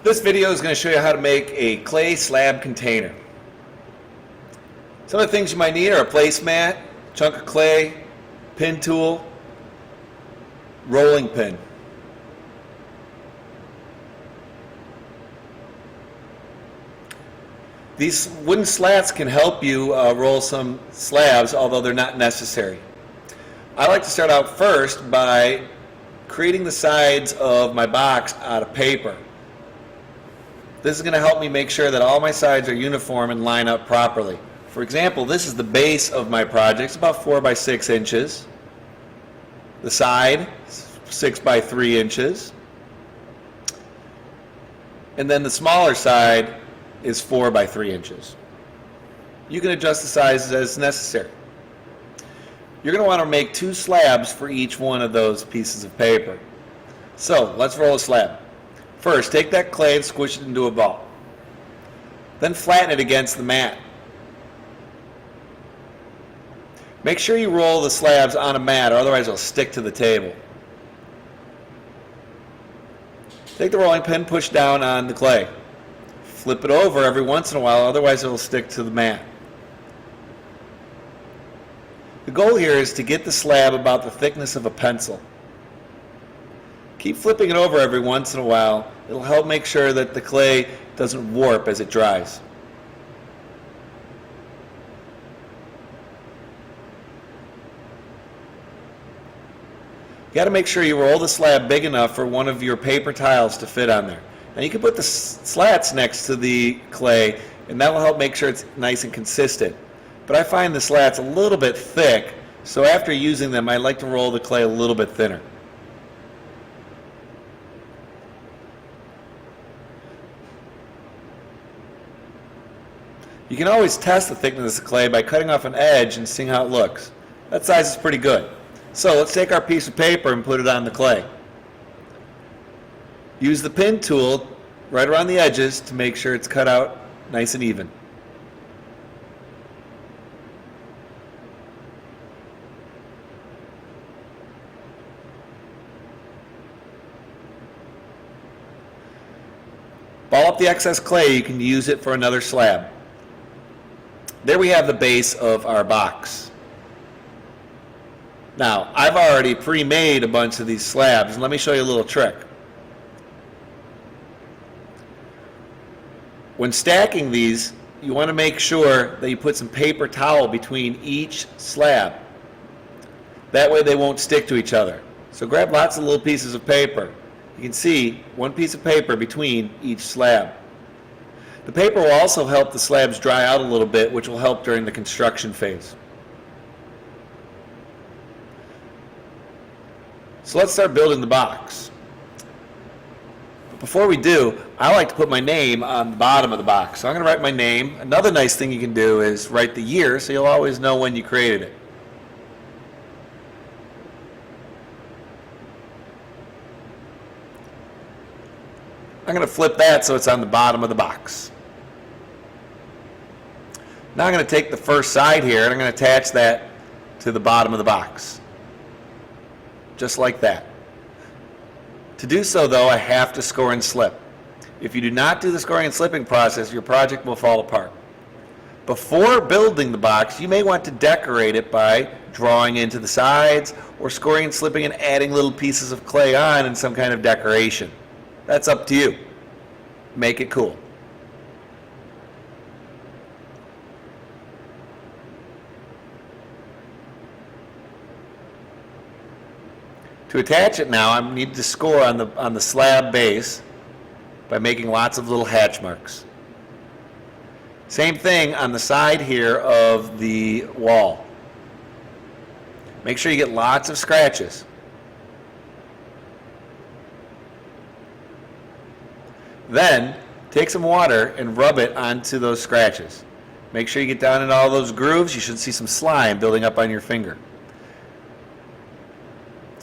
This video is going to show you how to make a clay slab container. Some of the things you might need are a placemat, chunk of clay, pin tool, rolling pin. These wooden slats can help you roll some slabs, although they're not necessary. I like to start out first by creating the sides of my box out of paper. This is going to help me make sure that all my sides are uniform and line up properly. For example, this is the base of my project. It's about 4 by 6 inches. The side, 6 by 3 inches. And then the smaller side is 4 by 3 inches. You can adjust the sizes as necessary. You're going to want to make 2 slabs for each one of those pieces of paper. So let's roll a slab. First, take that clay and squish it into a ball. Then flatten it against the mat. Make sure you roll the slabs on a mat, or otherwise they'll stick to the table. Take the rolling pin, push down on the clay. Flip it over every once in a while, otherwise it will stick to the mat. The goal here is to get the slab about the thickness of a pencil. Keep flipping it over every once in a while. It'll help make sure that the clay doesn't warp as it dries. You got to make sure you roll the slab big enough for one of your paper tiles to fit on there. Now you can put the slats next to the clay, and that will help make sure it's nice and consistent. But I find the slats a little bit thick, so after using them I like to roll the clay a little bit thinner. You can always test the thickness of the clay by cutting off an edge and seeing how it looks. That size is pretty good. So let's take our piece of paper and put it on the clay. Use the pin tool right around the edges to make sure it's cut out nice and even. Ball up the excess clay. You can use it for another slab. There we have the base of our box. Now, I've already pre-made a bunch of these slabs, and let me show you a little trick. When stacking these, you want to make sure that you put some paper towel between each slab. That way they won't stick to each other. So grab lots of little pieces of paper. You can see one piece of paper between each slab. The paper will also help the slabs dry out a little bit, which will help during the construction phase. So let's start building the box. But before we do, I like to put my name on the bottom of the box. So I'm going to write my name. Another nice thing you can do is write the year, so you'll always know when you created it. I'm going to flip that so it's on the bottom of the box. Now I'm going to take the first side here and I'm going to attach that to the bottom of the box. Just like that. To do so though, I have to score and slip. If you do not do the scoring and slipping process, your project will fall apart. Before building the box, you may want to decorate it by drawing into the sides or scoring and slipping and adding little pieces of clay on in some kind of decoration. That's up to you. Make it cool. To attach it now, I need to score on the slab base by making lots of little hatch marks. Same thing on the side here of the wall. Make sure you get lots of scratches. Then take some water and rub it onto those scratches. Make sure you get down into all those grooves. You should see some slime building up on your finger.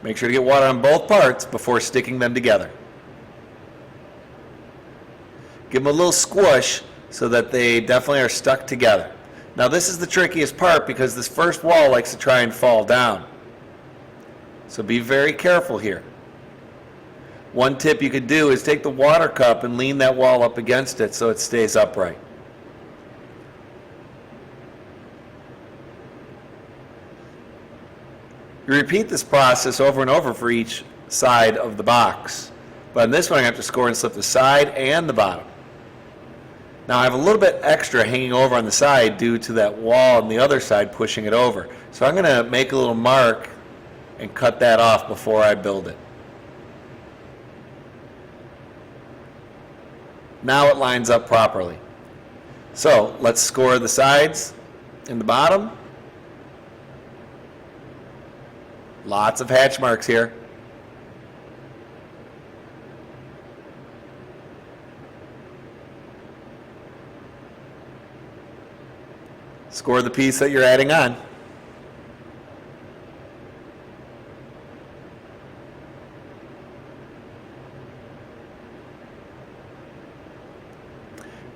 Make sure to get water on both parts before sticking them together. Give them a little squish so that they definitely are stuck together. Now this is the trickiest part because this first wall likes to try and fall down. So be very careful here. One tip you could do is take the water cup and lean that wall up against it so it stays upright. You repeat this process over and over for each side of the box. But on this one, I have to score and slip the side and the bottom. Now I have a little bit extra hanging over on the side due to that wall on the other side pushing it over. So I'm going to make a little mark and cut that off before I build it. Now it lines up properly. So let's score the sides and the bottom. Lots of hatch marks here. Score the piece that you're adding on.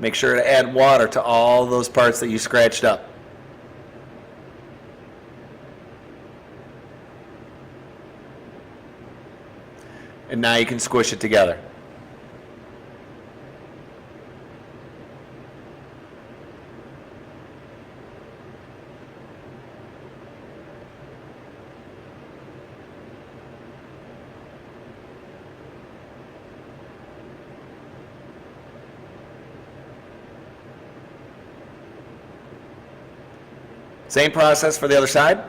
Make sure to add water to all those parts that you scratched up. And now you can squish it together. Same process for the other side.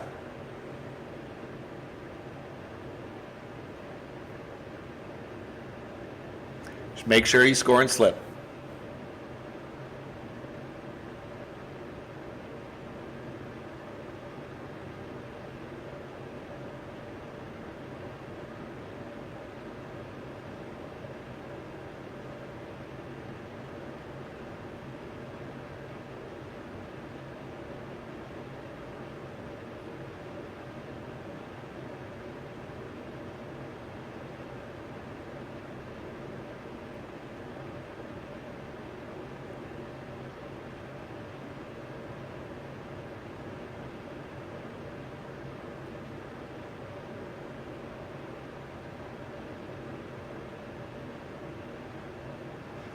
Just make sure you score and slip.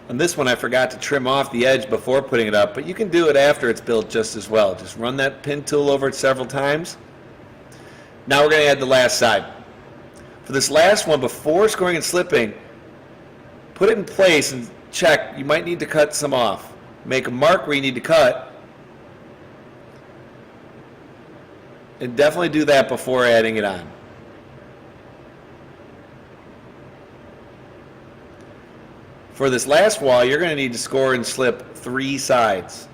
On this one, I forgot to trim off the edge before putting it up, but you can do it after it's built just as well. Just run that pin tool over it several times. Now we're going to add the last side. For this last one, before scoring and slipping, put it in place and check. You might need to cut some off. Make a mark where you need to cut. And definitely do that before adding it on. For this last wall, you're going to need to score and slip 3 sides.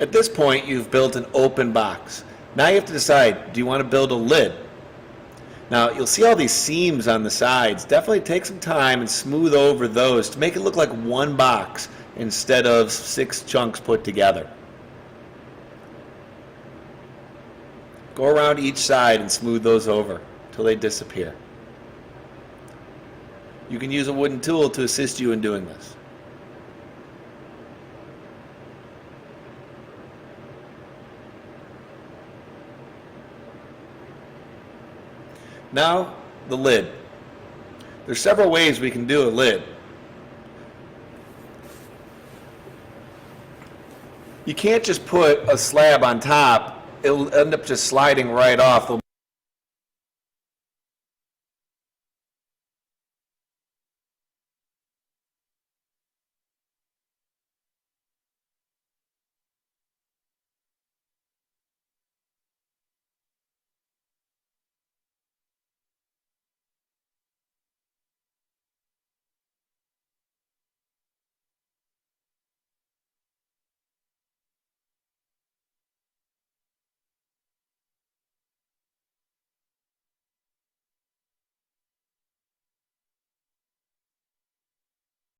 At this point, you've built an open box. Now you have to decide, do you want to build a lid? Now, you'll see all these seams on the sides. Definitely take some time and smooth over those to make it look like one box instead of 6 chunks put together. Go around each side and smooth those over until they disappear. You can use a wooden tool to assist you in doing this. Now, the lid. There's several ways we can do a lid. You can't just put a slab on top it'll end up just sliding right off. There'll